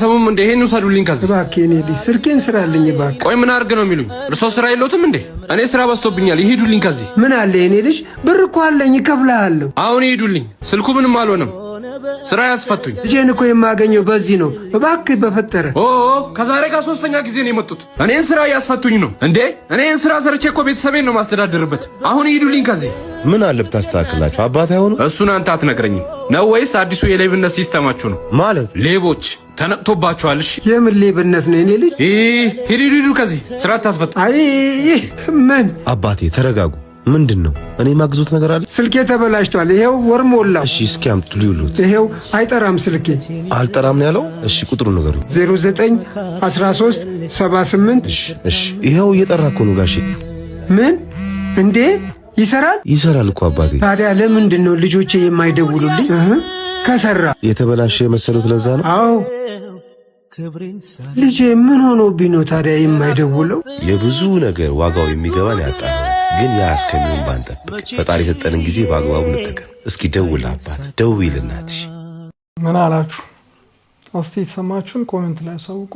ሰሙም እንደ ይሄን ውሰዱልኝ ከዚህ እባክህ እኔ ልጅ ስልኬን ስራልኝ እባክህ። ቆይ ምን አድርግ ነው የሚሉኝ? እርሶ ስራ የለዎትም እንዴ? እኔ ስራ በዝቶብኛል፣ ይሄዱልኝ ከዚህ። ምን አለ እኔ ልጅ ብር እኮ አለኝ እከፍልሃለሁ። አሁን ይሄዱልኝ፣ ስልኩ ምንም አልሆነም። ስራ ያስፈቱኝ። ልጄን እኮ የማገኘው በዚህ ነው። እባክህ በፈጠረ ከዛሬ ጋር 3ኛ ጊዜ ነው የመጡት። እኔን ስራ ያስፈቱኝ ነው እንዴ? እኔን ስራ ሰርቼ እኮ ቤተሰቤን ነው ማስተዳደርበት። አሁን ይሄዱልኝ ከዚህ። ምን አለበት ታስተካክላችሁ? አባት አይሆኑ? እሱን አንተ አትነግረኝም ነው ወይስ አዲሱ የሌብነት ሲስተማችሁ ነው? ማለት ሌቦች ተነቅቶባችኋል። እሺ የምን ሌብነት ነው የኔ ልጅ? ሂዱ ከዚህ ስራ ታስፈቱ። አይ ምን አባቴ ተረጋጉ። ምንድነው? እኔ ማግዙት ነገር አለ። ስልኬ ተበላሽቷል። ይሄው ወር ሞላ። እሺ እስኪ አምጡ ሊሉት። ይሄው አይጠራም ስልኬ። አልጠራም ነው ያለው? እሺ ቁጥሩን ንገሩኝ። 091378 እሺ ይሄው እየጠራ እኮ ነው ጋሼ። ምን እንዴ ይሰራል? ይሰራል እኮ አባቴ። ታዲያ ለምንድን ነው ልጆቼ የማይደውሉልኝ? ከሰራ የተበላሸ የመሰሉት ለዛ ነው። አዎ ልጄ ምን ሆኖብኝ ነው ታዲያ የማይደውለው? የብዙ ነገር ዋጋው የሚገባን ያጣ ግን ያ እስከሚሆን ባንጠብቅ ፈጣሪ የሰጠንን ጊዜ በአግባቡ እንጠቀም። እስኪ ደውል አባት፣ ደውል እናትሽ። ምን አላችሁ? እስቲ የተሰማችሁን ኮሜንት ላይ አሳውቁ።